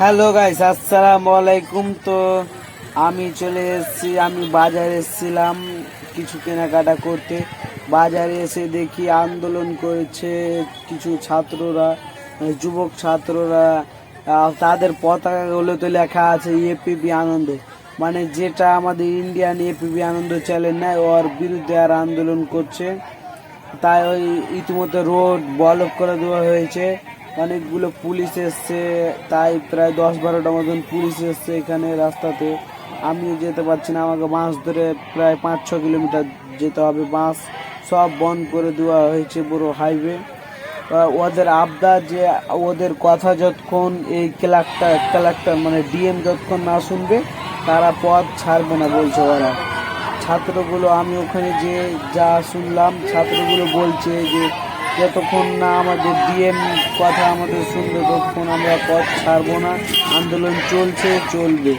Hello guys, আসসালামু আলাইকুম। তো আমি চলে এসেছি, আমি বাজারে এসেছিলাম কিছু কেনাকাটা করতে। বাজারে এসে দেখি আন্দোলন করেছে কিছু ছাত্ররা, যুবক ছাত্ররা। তাদের পতাকাগুলোতে লেখা আছে এপিবি আনন্দ, মানে যেটা আমাদের ইন্ডিয়ান এপিবি আনন্দ চ্যানেল নেয় ওর বিরুদ্ধে আর আন্দোলন করছে। তাই ওই ইতিমধ্যে রোড ব্লক করে দেওয়া হয়েছে, অনেকগুলো পুলিশ এসছে, তাই প্রায় 10-12টা মতন পুলিশ এসছে এখানে রাস্তাতে। আমিও যেতে পারছি না, আমাকে বাস ধরে প্রায় 5-6 কিলোমিটার যেতে হবে। বাস সব বন্ধ করে দেওয়া হয়েছে, বড় হাইওয়ে। ওদের আবদার যে ওদের কথা যতক্ষণ এই কালেক্টর মানে ডিএম যতক্ষণ না শুনবে তারা পথ ছাড়বে না বলছে ওরা। ছাত্রগুলো, আমি ওখানে যে যা শুনলাম, ছাত্রগুলো বলছে যে যতক্ষণ না আমাদের ডিএম কথা আমাদের শুনবে ততক্ষণ আমরা পথ ছাড়বো না, আন্দোলন চলবে।